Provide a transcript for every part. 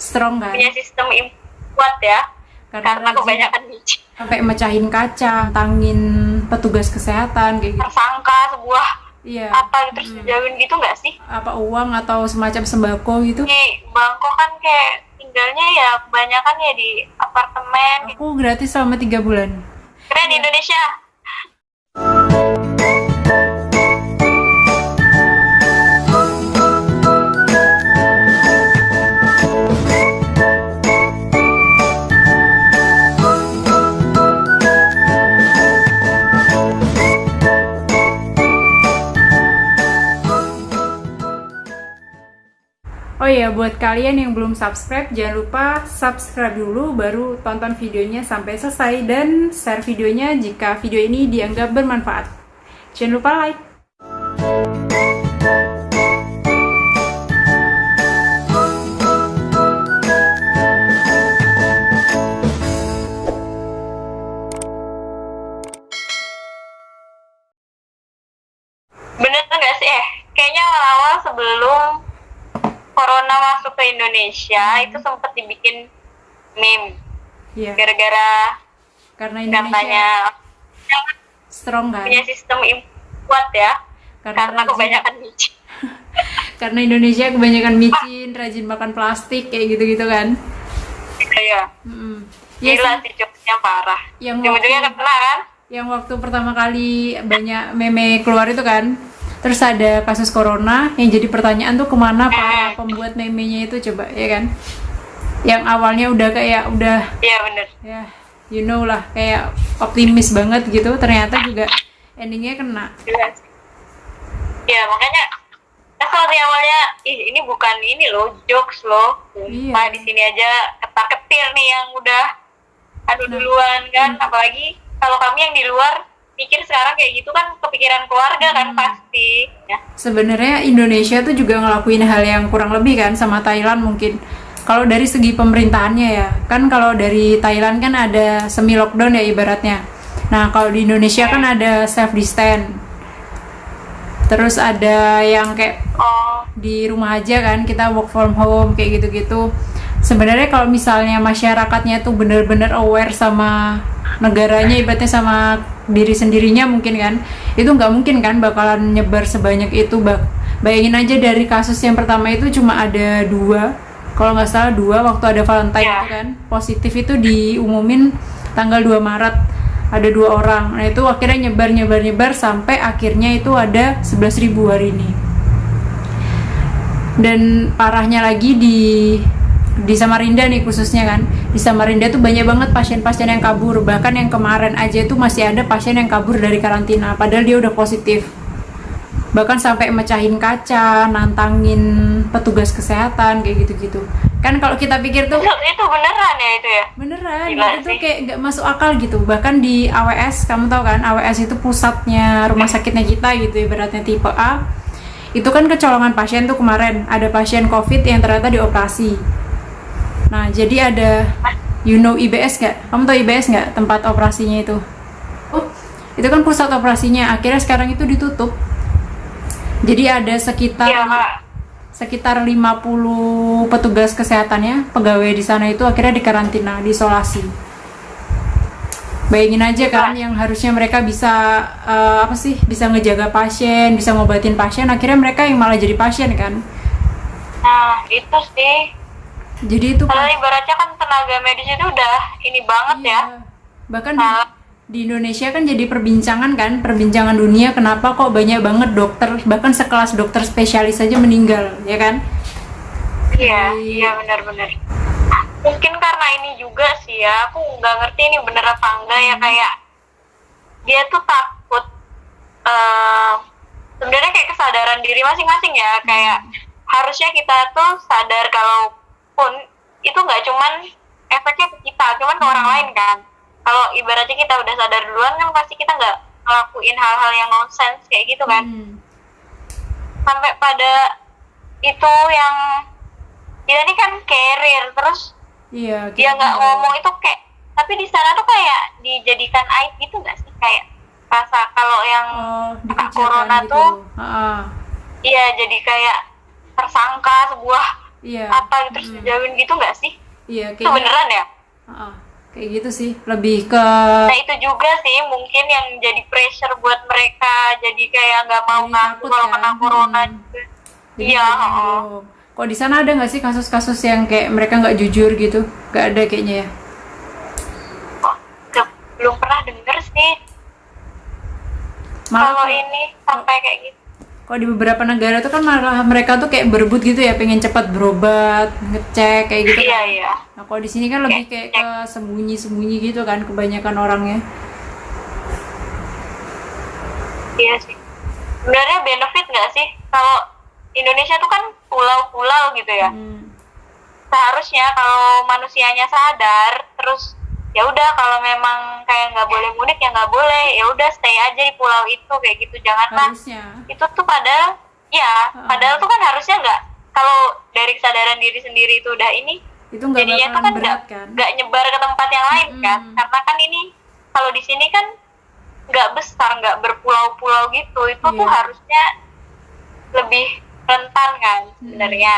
strong kan, punya sistem imun kuat ya, karena rajin kebanyakan micin. sampai mecahin kaca, tangin petugas kesehatan kayak gitu. Tersangka sebuah Iya, apa terus dijauhin gitu nggak sih? apa uang atau semacam sembako gitu. Di Bangkok kan kayak tinggalnya ya kebanyakan ya di apartemen. Aku gratis selama 3 bulan. Keren Indonesia. Oh iya, buat kalian yang belum subscribe, jangan lupa subscribe dulu, baru tonton videonya sampai selesai, dan share videonya jika video ini dianggap bermanfaat. Jangan lupa like. Bener nggak sih? Kayaknya awal-awal sebelum Corona masuk ke Indonesia itu sempat dibikin meme Iya, gara-gara karena Indonesia katanya strong kan, punya sistem imun kuat ya, karena rajin kebanyakan micin. karena Indonesia kebanyakan micin, rajin makan plastik kayak gitu-gitu kan. Iya, Ya gila sih, sih cukupnya parah. yang Ujung-ujungnya waktu kena kan? yang waktu pertama kali banyak meme keluar itu kan, terus ada kasus corona, yang jadi pertanyaan tuh kemana para pembuat memenya itu, coba ya kan, yang awalnya udah kayak Iya bener. ya you know lah, kayak optimis banget gitu, ternyata juga endingnya kena. Gila sih. Ya makanya kesel sih awalnya. Ih, ini bukan ini loh, jokes loh. Iya. Sumpah di sini aja ketar-ketir nih yang udah aduh duluan kan. Apalagi kalau kami yang di luar mikir sekarang kayak gitu kan kepikiran keluarga kan pasti. Ya. Sebenarnya Indonesia tuh juga ngelakuin hal yang kurang lebih kan sama Thailand mungkin. Kalau dari segi pemerintahannya ya, kan kalau dari Thailand kan ada semi lockdown ya ibaratnya. Nah, kalau di Indonesia kan ada self distance. Terus ada yang kayak Oh, di rumah aja kan, kita work from home kayak gitu-gitu. Sebenarnya kalau misalnya masyarakatnya tuh bener-bener aware sama negaranya, ibaratnya sama diri sendirinya mungkin kan, itu nggak mungkin kan bakalan nyebar sebanyak itu. Bayangin aja dari kasus yang pertama itu cuma ada 2, kalau nggak salah 2, waktu ada Valentine Ya. itu kan positif, itu diumumin tanggal 2 Maret ada 2 orang. Nah itu akhirnya nyebar sampai akhirnya itu ada 11.000 hari ini. Dan parahnya lagi di Samarinda nih khususnya kan, di Samarinda tuh banyak banget pasien-pasien yang kabur. Bahkan yang kemarin aja itu masih ada pasien yang kabur dari karantina padahal dia udah positif, bahkan sampai mecahin kaca, nantangin petugas kesehatan kayak gitu-gitu kan. Kalau kita pikir tuh itu beneran ya itu ya? beneran, Gila itu sih. kayak nggak masuk akal gitu. Bahkan di AWS, kamu tahu kan AWS itu pusatnya rumah sakitnya kita gitu, ibaratnya tipe A. Itu kan kecolongan pasien tuh, kemarin ada pasien COVID yang ternyata dioperasi. Nah jadi ada, you know IBS nggak? Kamu tahu IBS nggak, tempat operasinya itu? Oh, itu kan pusat operasinya, akhirnya sekarang itu ditutup. Jadi ada sekitar Iya Kak. sekitar 50 petugas kesehatannya, pegawai di sana itu akhirnya dikarantina, diisolasi. Bayangin aja kan, yang harusnya mereka bisa bisa ngejaga pasien, bisa ngobatin pasien, akhirnya mereka yang malah jadi pasien kan. Nah itu sih. Jadi itu Kalau ibaratnya kan tenaga medis itu udah ini banget ya. iya. Bahkan di Indonesia kan jadi perbincangan dunia, kenapa kok banyak banget dokter, bahkan sekelas dokter spesialis saja meninggal, ya kan? Iya benar-benar. Mungkin karena ini juga sih ya, aku nggak ngerti ini bener apa enggak ya, kayak dia tuh takut sebenarnya kayak kesadaran diri masing-masing ya, kayak harusnya kita tuh sadar kalau pun itu nggak cuman efeknya ke kita, cuman ke orang lain kan. Kalau ibaratnya kita udah sadar duluan kan pasti kita nggak ngelakuin hal-hal yang nonsense kayak gitu kan. Sampai pada itu yang kita ini kan carrier, terus Iya, dia nggak ngomong itu kayak, tapi di sana tuh kayak dijadikan aib gitu nggak sih, kayak rasa kalau yang kena dikucilkan corona gitu. tuh iya jadi kayak tersangka sebuah Iya. apa terus dijauhin gitu nggak sih? Iya, Itu beneran ya? Heeh, kayak gitu sih, lebih ke Nah itu juga sih mungkin yang jadi pressure buat mereka, jadi kayak nggak mau Jadi ngaku takut kalau kan? kena corona Hmm. juga. jadi Iya, banyak yang heeh. bohong. Kok di sana ada nggak sih kasus-kasus yang kayak mereka nggak jujur gitu? Nggak ada kayaknya ya. Kok belum pernah denger sih Malah kalau kok- ini sampai kayak gitu. Kalau di beberapa negara tuh kan malah mereka tuh kayak berebut gitu ya, pengen cepat berobat, ngecek kayak gitu Iya kan. iya. Nah, kalau di sini kan lebih kayak ke sembunyi-sembunyi gitu kan kebanyakan orangnya. Iya sih. Sebenarnya benefit nggak sih kalau Indonesia tuh kan pulau-pulau gitu ya. Hmm. Seharusnya kalau manusianya sadar, terus ya udah kalau memang kayak nggak boleh mudik ya nggak boleh, ya udah stay aja di pulau itu kayak gitu. Janganlah Harusnya. itu tuh padahal ya padahal tuh kan harusnya nggak, kalau dari kesadaran diri sendiri itu udah ini Itu nggak jadinya tuh bakalan kan berat kan. nggak nyebar ke tempat yang lain kan, karena kan ini kalau di sini kan nggak besar, nggak berpulau-pulau gitu, itu tuh Iya. harusnya lebih rentan kan sebenarnya.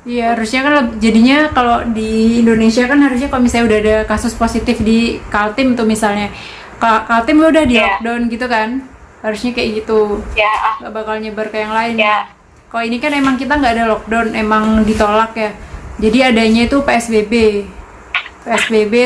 Iya, harusnya kan jadinya kalau di Indonesia kan harusnya kalau misalnya udah ada kasus positif di Kaltim tuh misalnya, Kaltim udah di Iya. lockdown gitu kan, harusnya kayak gitu, Ya nggak bakal nyebar ke yang lain. ya Kalau ini kan emang kita nggak ada lockdown, emang ditolak ya, jadi adanya itu PSBB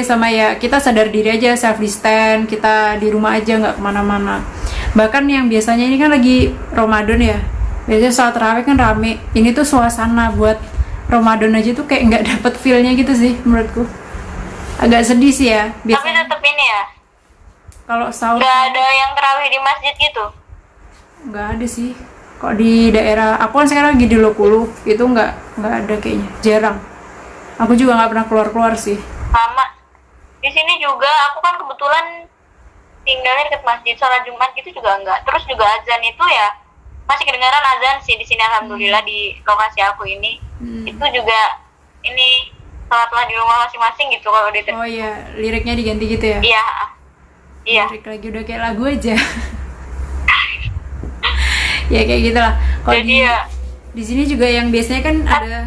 sama ya kita sadar diri aja, self distance, kita di rumah aja nggak kemana-mana. Bahkan yang biasanya ini kan lagi Ramadan ya, biasanya saat tarawih kan rame, ini tuh suasana buat Ramadan aja tuh kayak nggak dapet feel-nya gitu sih menurutku. Agak sedih sih ya. tapi Biasanya tetap ini ya kalau sahur nggak ada yang terawih di masjid gitu. nggak ada sih. Kok di daerah aku kan sekarang lagi di Lokulu itu nggak ada kayaknya, jarang. Aku juga nggak pernah keluar sih. Sama di sini juga, aku kan kebetulan tinggalnya dekat masjid, sholat Jumat gitu juga enggak. Terus juga azan itu ya masih kedengaran azan sih di sini, alhamdulillah di lokasi aku ini. Itu juga ini sholatlah di rumah masing-masing gitu kalau di Oh iya, liriknya diganti gitu ya. iya iya Lirik lagi udah kayak lagu aja. Ya kayak gitulah. Kalau jadi di ya di sini juga yang biasanya kan ada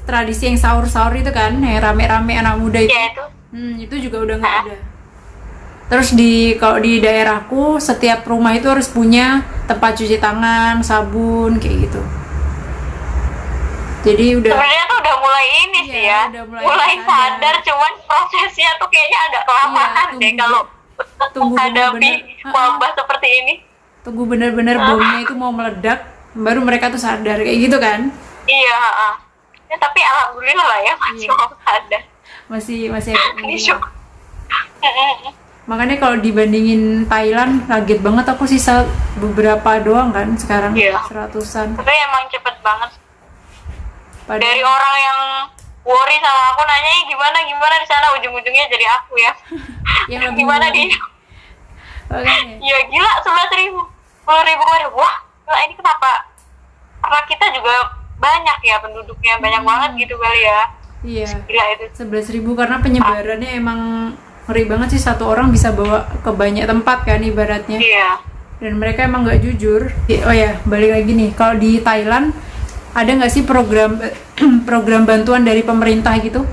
tradisi yang sahur-sahur itu kan, yang rame-rame anak muda itu. ya itu Itu juga udah nggak ada. Terus kalau di daerahku setiap rumah itu harus punya tempat cuci tangan, sabun kayak gitu. Jadi udah sebenarnya tuh udah mulai ini Iya, sih ya, udah mulai mulai sadar. sadar, cuman prosesnya tuh kayaknya agak kelamaan deh kalau tunggu menghadapi bener-bener. wabah seperti ini. tunggu bener-bener bomnya itu mau meledak, baru mereka tuh sadar kayak gitu kan. Iya, ya, tapi alhamdulillah lah ya masih Iya. mau sadar. Masih agak Ini mendingan. syuk. Makanya kalau dibandingin Thailand kaget banget aku sisa beberapa doang kan sekarang. Iya. 100-an. Tapi emang cepet banget. Dari Padahal orang yang worry sama aku nanya gimana di sana, ujung-ujungnya jadi aku ya. yang lebih Gimana worry. di? Makanya. Ya gila, 11.000, 10.000 kemarin. Wah, gila, ini kenapa? Karena kita juga banyak ya penduduknya, banyak banget gitu kali ya. Iya. Gila itu. 11.000 karena penyebarannya emang ngeri banget sih, satu orang bisa bawa ke banyak tempat kan ibaratnya. Iya. Dan mereka emang nggak jujur. Oh ya, balik lagi nih, kalau di Thailand ada nggak sih program program bantuan dari pemerintah gitu?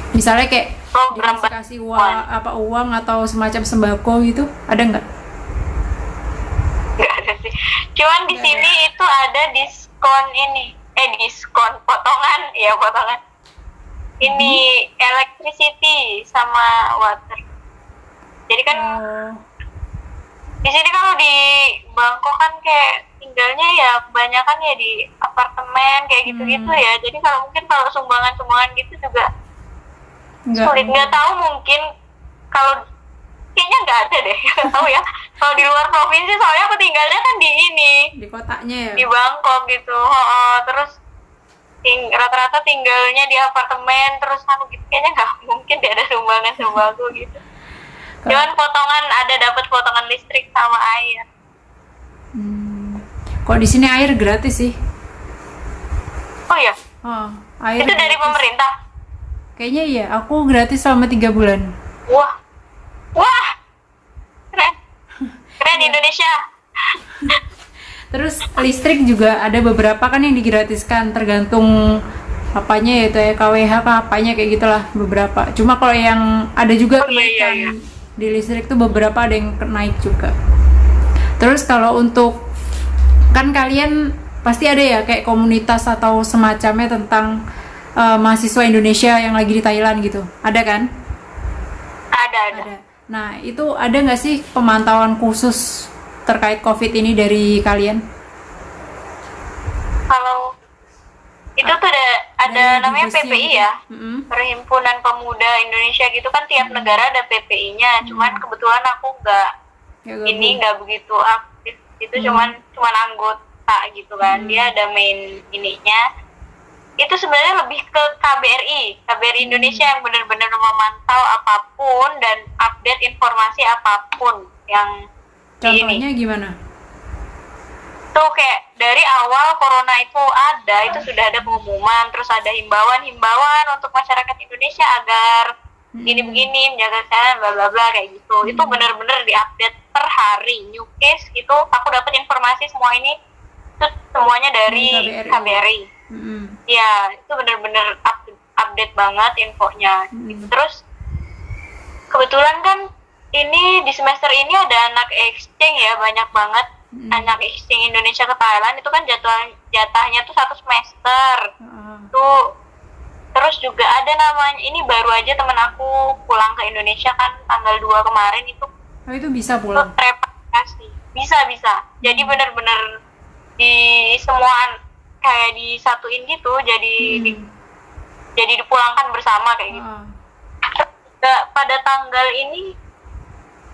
Misalnya kayak Program dikasih uang atau semacam sembako gitu, ada nggak? Nggak ada sih. Cuman di sini itu ada diskon ini, diskon potongan, ya potongan. Ini electricity sama water. Jadi kan Oh, di sini kalau di Bangkok kan kayak tinggalnya ya kebanyakan ya di apartemen kayak gitu-gitu ya. Jadi kalau mungkin kalau sumbangan-sumbangan gitu juga sulit. Nggak tahu, mungkin kalau kayaknya nggak ada deh, nggak tahu ya. Kalau di luar provinsi, soalnya aku tinggalnya kan di ini, di kotanya ya. di Bangkok gitu. Terus rata-rata tinggalnya di apartemen, terus aku gitu kayaknya nggak mungkin deh ada sumbangan sembako gitu. Cuman potongan, ada dapat potongan listrik sama air. Kok di sini air gratis sih? Oh ya, Oh, air itu dari gratis. pemerintah. Kayaknya iya, aku gratis selama 3 bulan. Wah, keren, keren Indonesia. Terus listrik juga ada beberapa kan yang digratiskan, tergantung apanya ya itu ya, KWH kah apanya kayak gitulah beberapa. Cuma kalau yang ada juga Oh, iya, iya, kenaikan di listrik tuh beberapa ada yang naik juga. Terus kalau untuk, kan kalian pasti ada ya kayak komunitas atau semacamnya tentang mahasiswa Indonesia yang lagi di Thailand gitu, ada kan? Ada. Ada. Nah, itu ada nggak sih pemantauan khusus terkait COVID ini dari kalian? Kalau itu tuh ada Dari namanya dubesnya PPI gitu? ya, Mm-mm. Perhimpunan Pemuda Indonesia gitu kan, tiap negara ada PPI-nya. Cuman kebetulan aku Ya, ini gabung. nggak begitu aktif, itu cuman anggota gitu kan. Dia ada main ininya. Itu sebenarnya lebih ke KBRI Indonesia yang benar-benar memantau apapun dan update informasi apapun yang di ini. Contohnya gimana? Tuh kayak dari awal corona itu ada, itu sudah ada pengumuman, terus ada himbauan untuk masyarakat Indonesia agar gini-begini, menjaga kesehatan, bla bla bla kayak gitu. Itu benar-benar diupdate per hari. New case itu aku dapat informasi semua ini itu semuanya dari KBRI. Ya, itu benar-benar update banget infonya. Terus kebetulan kan ini di semester ini ada anak exchange ya, banyak banget anak exchange Indonesia ke Thailand. Itu kan jatahnya tuh 1 semester. Tuh terus juga ada namanya, ini baru aja temen aku pulang ke Indonesia kan tanggal 2 kemarin itu. Oh, itu bisa pulang? Repatriasi. Bisa. Jadi benar-benar di semua kayak disatuin gitu, jadi dipulangkan bersama kayak gitu. Pada tanggal ini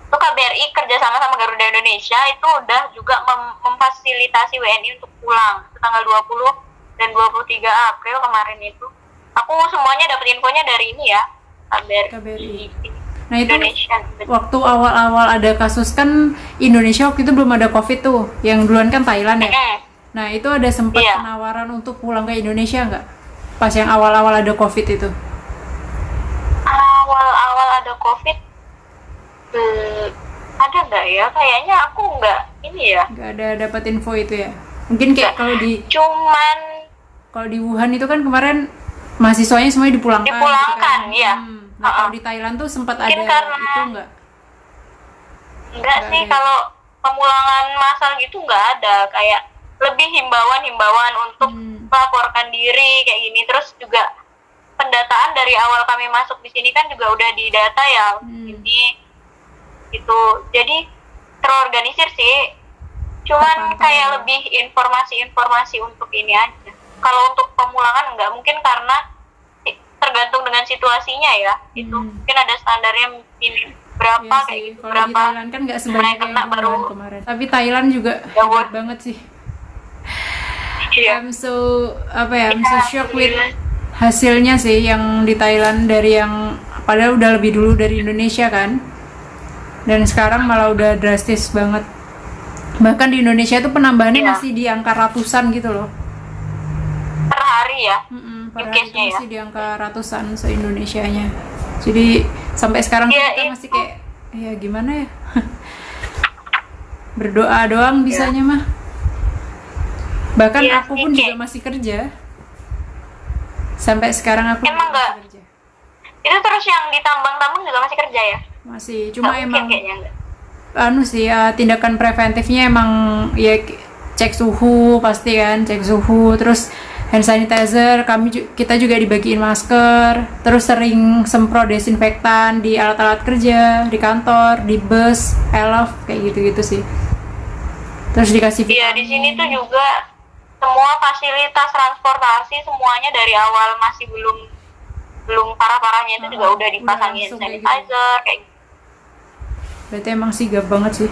tuh KBRI kerjasama sama Garuda Indonesia itu udah juga memfasilitasi WNI untuk pulang itu tanggal 20 dan 23 April kemarin itu. Aku semuanya dapat infonya dari ini ya, KBRI. Nah, itu Indonesia. waktu awal-awal ada kasus kan Indonesia waktu itu belum ada COVID tuh, yang duluan kan Thailand ya. Nah, itu ada sempat penawaran untuk pulang ke Indonesia nggak? Pas yang awal-awal ada COVID itu? Awal-awal ada COVID, ada nggak ya? Kayaknya aku nggak ini ya. Nggak ada dapat info itu ya? Mungkin kayak kalau di Wuhan itu kan kemarin mahasiswanya semuanya dipulangkan. Dipulangkan, gitu kan? ya. Nah, kalau di Thailand tuh sempat ada itu nggak? Nggak sih, kalau pemulangan massal gitu nggak ada. Kayak lebih himbauan untuk melaporkan diri kayak gini. Terus juga pendataan dari awal kami masuk di sini kan juga udah didata ya, ini itu. Jadi terorganisir sih. Cuman kayak lebih informasi untuk ini aja. Kalau untuk pemulangan nggak, mungkin karena tergantung dengan situasinya ya. Itu mungkin ada standarnya ini berapa kayak gitu. Kalau di Thailand kan nggak sebanyak yang baru kemarin. Tapi Thailand juga hebat banget sih. I'm so shocked with hasilnya sih yang di Thailand, dari yang padahal udah lebih dulu dari Indonesia kan, dan sekarang malah udah drastis banget. Bahkan di Indonesia itu penambahannya masih di angka ratusan gitu loh per hari ya. Per hari itu masih di angka ratusan se-Indonesianya. Jadi sampai sekarang kita masih kayak ya gimana ya, berdoa doang bisanya mah. Bahkan aku pun juga masih kerja sampai sekarang, aku emang masih kerja. Itu terus yang di tambang-tambang juga masih kerja ya? Masih, cuma emang enggak. Tindakan preventifnya emang ya cek suhu pasti kan, cek suhu, terus hand sanitizer, kita juga dibagiin masker, terus sering semprot desinfektan di alat-alat kerja, di kantor, di bus, elf kayak gitu-gitu sih. Terus dikasih vitamin. Iya, di sini tuh juga semua fasilitas transportasi semuanya dari awal masih belum parah-parahnya itu juga udah dipasangin sanitizer kayak gitu. Berarti emang sigap banget sih.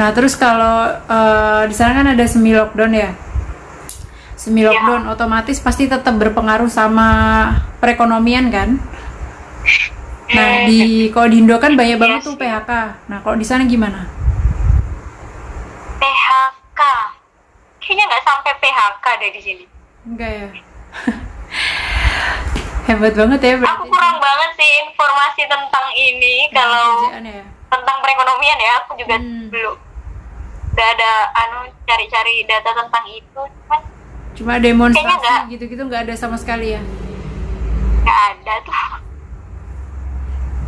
Nah, terus kalau di sana kan ada semi lockdown ya. Semi lockdown otomatis pasti tetap berpengaruh sama perekonomian kan. Nah, kalau di Indo kan banyak banget tuh PHK. Nah, kalau di sana gimana? PHK? Kayaknya nggak sampai PHK deh di sini. Enggak ya. Hebat banget ya berarti. Aku kurang banget sih informasi tentang ini. Kalau tentang perekonomian ya, aku juga belum. udah ada cari-cari data tentang itu, cuman Cuma Kayaknya nggak. demonstrasi gitu-gitu nggak ada sama sekali ya. nggak ada tuh.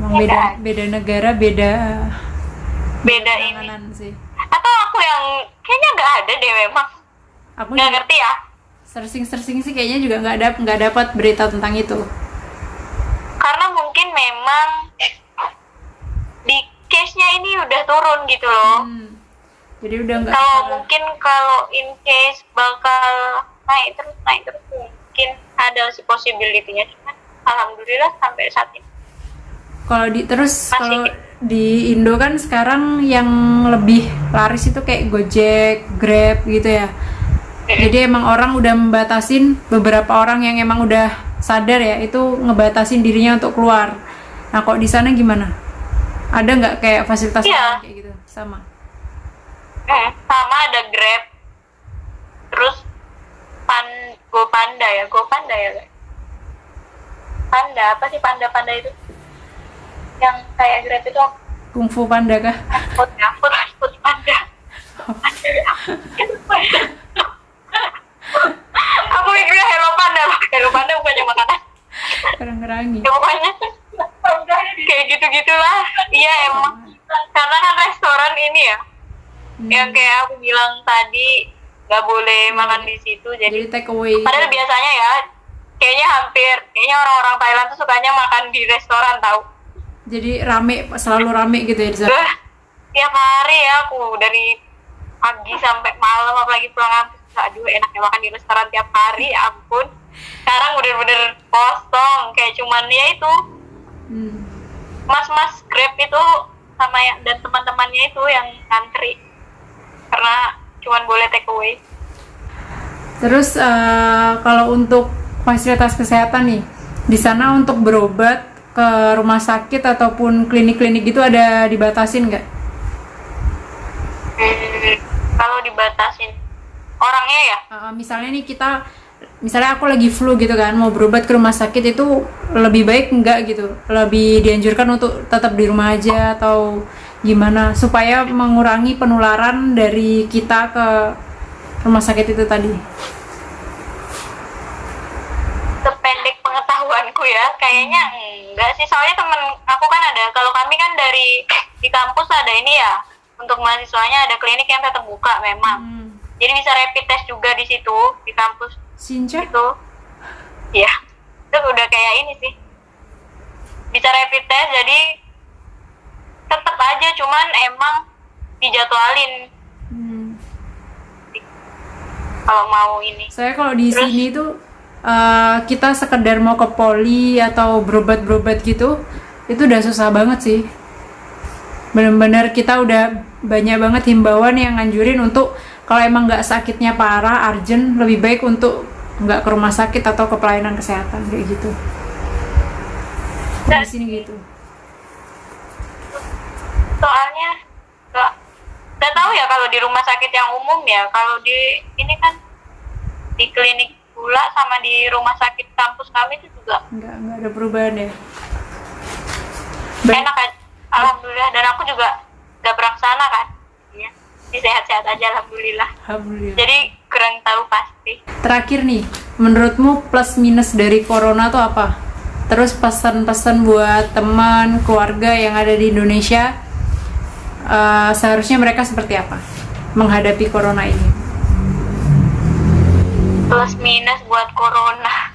Emang Nggak beda ada. beda negara, beda Beda ini. penanganan sih. Atau aku yang kayaknya nggak ada deh memang. Aku Nggak juga ngerti ya. searching sih kayaknya juga nggak dapat berita tentang itu. Karena mungkin memang di case-nya ini udah turun gitu loh. Jadi udah nggak Kalau secara- mungkin kalau in case bakal naik terus mungkin ada si possibility-nya, cuman alhamdulillah sampai saat ini kalau Masih. kalau di Indo kan sekarang yang lebih laris itu kayak Gojek, Grab gitu ya. Jadi emang orang udah membatasin, beberapa orang yang emang udah sadar ya itu ngebatasin dirinya untuk keluar. Nah kok di sana gimana? Ada nggak kayak fasilitas Iya. kayak gitu? Sama. sama ada Grab, terus GoPanda ya guys. Panda apa sih panda itu yang kayak Grab itu apa? Kung Fu Panda kah? food panda. Aku mikirnya Hello Panda bukannya makanan. Ngerangi. Ya pokoknya kayak gitu-gitulah. Iya emang karena kan restoran ini ya yang kayak aku bilang tadi nggak boleh makan di situ, Jadi jadi take away. padahal biasanya ya kayaknya orang-orang Thailand tuh sukanya makan di restoran tahu. Jadi selalu rame gitu ya di sana. Tiap hari ya aku dari pagi sampai malam, apalagi pulang kampus, aduh enaknya makan di restoran tiap hari, ya ampun. Sekarang bener-bener kosong, kayak cuman ya itu mas-mas Grab itu sama dan teman-temannya itu yang ngantri karena cuman boleh take away. Terus kalau untuk fasilitas kesehatan nih, di sana untuk berobat ke rumah sakit ataupun klinik-klinik gitu ada dibatasin nggak? Kalau dibatasin orangnya ya, misalnya aku lagi flu gitu kan, mau berobat ke rumah sakit itu lebih baik enggak gitu, lebih dianjurkan untuk tetap di rumah aja atau gimana supaya mengurangi penularan dari kita ke rumah sakit itu tadi. sependek pengetahuanku ya, kayaknya enggak sih, soalnya temen aku kan ada, kalau kami kan di kampus ada ini ya, untuk mahasiswanya ada klinik yang tetap buka memang. Jadi bisa rapid test juga di situ di kampus Sinca? itu. Ya, itu udah kayak ini sih. Bisa rapid test, jadi tetap aja cuman emang dijadwalin kalau mau ini. Saya kalau di Terus? sini tuh kita sekedar mau ke poli atau berobat gitu, itu udah susah banget sih. Bener-bener kita udah banyak banget himbauan yang nganjurin untuk kalau emang nggak sakitnya parah, urgent, lebih baik untuk nggak ke rumah sakit atau ke pelayanan kesehatan kayak gitu. Di sini gitu. Soalnya nggak tahu ya kalau di rumah sakit yang umum ya, kalau di ini kan di klinik pula sama di rumah sakit kampus kami itu juga Nggak ada perubahan ya. enak aja, alhamdulillah. Dan aku juga nggak beraksana kan, ya, sehat-sehat aja alhamdulillah. Alhamdulillah. Jadi kurang tahu pasti. Terakhir nih, menurutmu plus minus dari corona tuh apa? Terus pesan-pesan buat teman, keluarga yang ada di Indonesia, seharusnya mereka seperti apa menghadapi corona ini? Plus minus buat corona,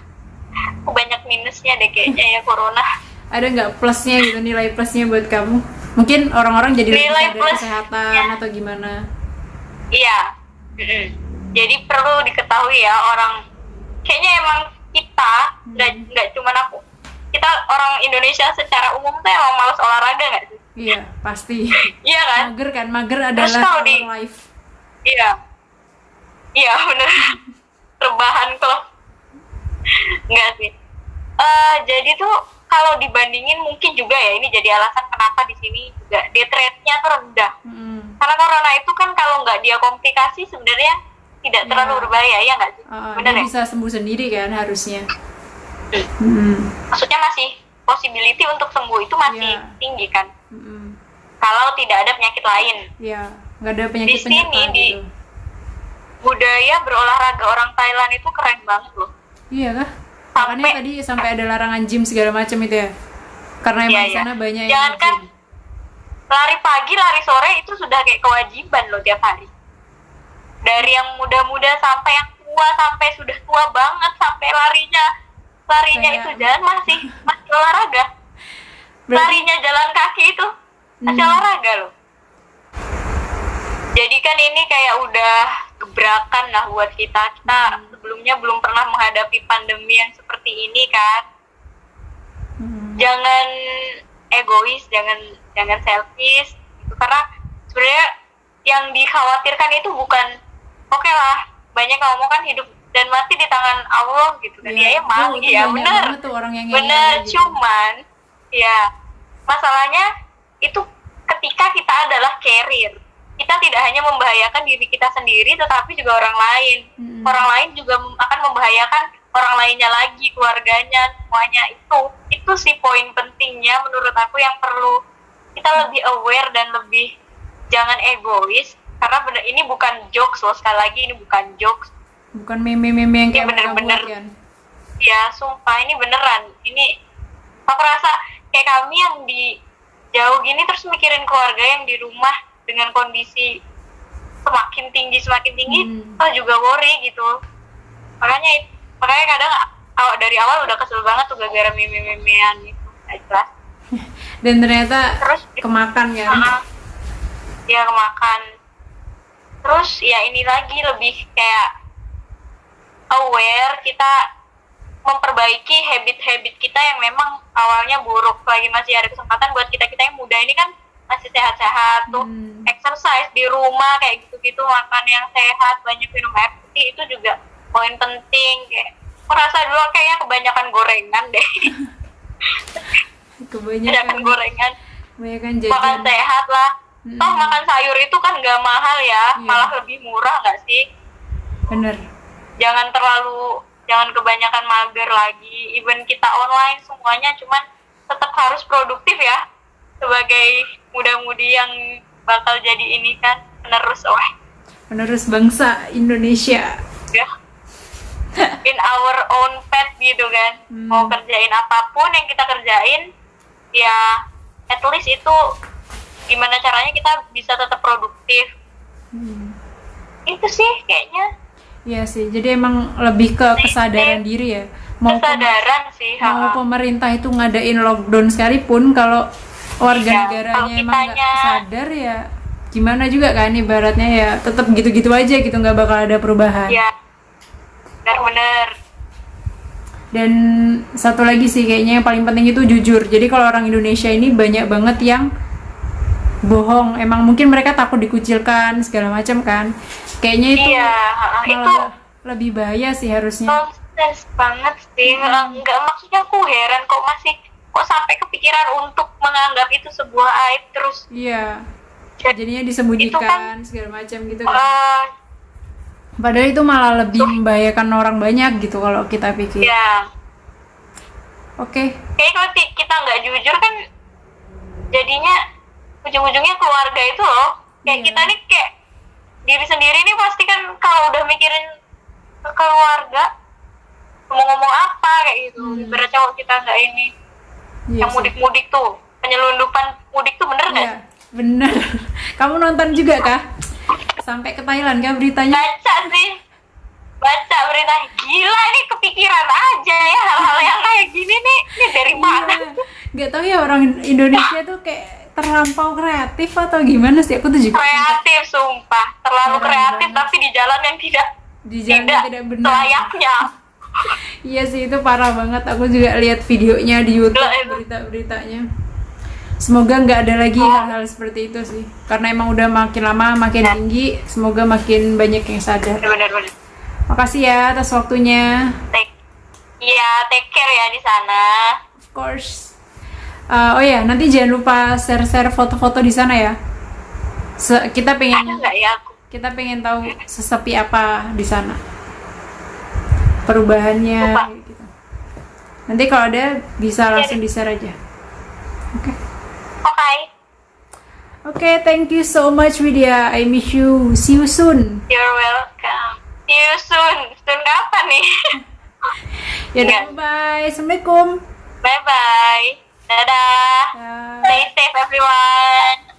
banyak minusnya deh kayaknya ya corona. Ada nggak plusnya gitu, nilai plusnya buat kamu? Mungkin orang-orang jadi lebih Nilai sadar plus, kesehatan ya. atau gimana? Iya. Jadi perlu diketahui ya, orang kayaknya emang kita nggak cuman aku, kita orang Indonesia secara umum tuh emang malas olahraga nggak sih? Iya, pasti. Iya kan? Mager Terus adalah kalau our life. Iya bener. Rebahan kok. Enggak sih. Jadi tuh kalau dibandingin mungkin juga ya ini jadi alasan kenapa di sini juga death rate-nya tuh rendah. Karena corona itu kan kalau nggak dia komplikasi sebenarnya tidak terlalu berbahaya, ya nggak sih? Bener Dia ya? bisa sembuh sendiri kan harusnya. Maksudnya masih possibility untuk sembuh itu masih Iya. tinggi kan? Kalau tidak ada penyakit lain. Ya, nggak ada di penyakit sini penyerta di gitu. budaya berolahraga orang Thailand itu keren banget loh. Iya kah? Makanya Sampai tadi sampai ada larangan gym segala macam itu ya. Karena emang iya, di iya. sana banyak yang Jangankan gym. lari pagi, lari sore itu sudah kayak kewajiban loh tiap hari. Dari yang muda-muda sampai yang tua, sampai sudah tua banget, sampai larinya Kayak- itu jalan masih olahraga. Berarti- Larinya jalan kaki itu masih olahraga loh. Jadi kan ini kayak udah gebrakan lah buat kita. Kita sebelumnya belum pernah menghadapi pandemi yang seperti ini kan. Jangan egois, jangan selfish gitu. Karena sebenarnya yang dikhawatirkan itu bukan oke lah, banyak yang ngomong kan hidup dan mati di tangan Allah gitu kan. Ya emang itu ya banyak benar. banget tuh orang yang Bener, ngeyel gitu. cuman ya masalahnya itu ketika kita adalah carrier, kita tidak hanya membahayakan diri kita sendiri tetapi juga orang lain. Orang lain juga akan membahayakan orang lainnya lagi, keluarganya, semuanya. Itu sih poin pentingnya menurut aku yang perlu kita lebih aware dan lebih jangan egois, karena bener ini bukan jokes loh, sekali lagi ini bukan jokes. Bukan meme-meme yang Ini kayak mereka bener-bener buat kan. ya sumpah ini beneran. Ini aku rasa kayak kami yang di jauh gini terus mikirin keluarga yang di rumah dengan kondisi semakin tinggi oh juga worry gitu. Makanya kadang dari awal udah kesel banget tuh gara-gara meme-memean gitu, nggak jelas. Dan ternyata Terus kemakan kan. ya kemakan. Terus ya ini lagi lebih kayak aware, kita memperbaiki habit-habit kita yang memang awalnya buruk. Lagi masih ada kesempatan buat kita yang muda ini kan masih sehat-sehat tuh, exercise di rumah kayak gitu-gitu, makan yang sehat, banyak minum air putih, itu juga poin penting. Kayak merasa dulu kayaknya kebanyakan gorengan deh. Kebanyakan gorengan, Kebanyakan makan jajan. sehat lah. Toh makan sayur itu kan gak mahal ya, Iya. malah lebih murah gak sih? Bener. Jangan kebanyakan mager lagi. Even kita online semuanya, cuman tetap harus produktif ya sebagai muda-mudi yang bakal jadi ini kan Penerus bangsa Indonesia. ya in our own path gitu kan. Mau kerjain apapun yang kita kerjain, ya at least itu gimana caranya kita bisa tetap produktif. Itu sih kayaknya Iya sih, jadi emang lebih ke kesadaran diri ya. kesadaran sih. Mau pemerintah itu ngadain lockdown sekalipun, kalau warga Iya, negaranya kalau emang nggak kitanya- sadar ya gimana juga kan, ibaratnya ya tetap gitu-gitu aja gitu, nggak bakal ada perubahan. Ya benar-benar. Dan satu lagi sih kayaknya yang paling penting itu jujur. Jadi kalau orang Indonesia ini banyak banget yang bohong, emang mungkin mereka takut dikucilkan segala macam kan. Kayaknya itu Iya, malah itu lebih bahaya sih harusnya. nonsense banget sih. Enggak, maksudnya aku heran kok sampai kepikiran untuk menganggap itu sebuah aib terus. Iya. Jadi, Jadinya itu disembunyikan kan, segala macam gitu kan. Padahal itu malah lebih membahayakan orang banyak gitu kalau kita pikir. ya Oke. kayak kalau kita nggak jujur kan jadinya ujung-ujungnya keluarga itu loh. Kayak Iya. kita nih kayak diri sendiri nih pasti kan kalau udah mikirin ke keluarga mau ngomong apa kayak gitu. Ibarat cowok kita nggak ini Iya yang sih. mudik-mudik tuh, penyelundupan mudik tuh bener nggak? Iya, bener. Kamu nonton juga kah? Sampai ke Thailand kah beritanya? Baca berita, gila ini kepikiran aja ya hal-hal yang kayak gini nih. Ini dari mana? Gak tau ya, orang Indonesia tuh kayak terlampau kreatif atau gimana sih? Aku tuh juga Kreatif sumpah, terlalu Heran kreatif banget. tapi di jalan yang tidak di jalan yang tidak benar. selayaknya. Iya sih, itu parah banget. Aku juga lihat videonya di YouTube, Gila, itu. berita-beritanya. Semoga nggak ada lagi hal-hal seperti itu sih. Karena emang udah makin lama makin tinggi. Semoga makin banyak yang sadar. Bener-bener. Makasih ya atas waktunya. Take care ya di sana. Of course. Oh ya, nanti jangan lupa share-share foto-foto di sana ya. Kita Ada pengen nggak ya aku? kita pengen tahu sesepi apa di sana. Perubahannya Lupa. gitu. Nanti kalau ada bisa langsung di-share aja. Oke. Oke. Oke, thank you so much Widya. I miss you. See you soon. You're welcome. See you soon. Soon kapan nih? Yaudah, Iya. bye. Assalamualaikum. Bye bye. Dadah. Dah. Stay safe everyone.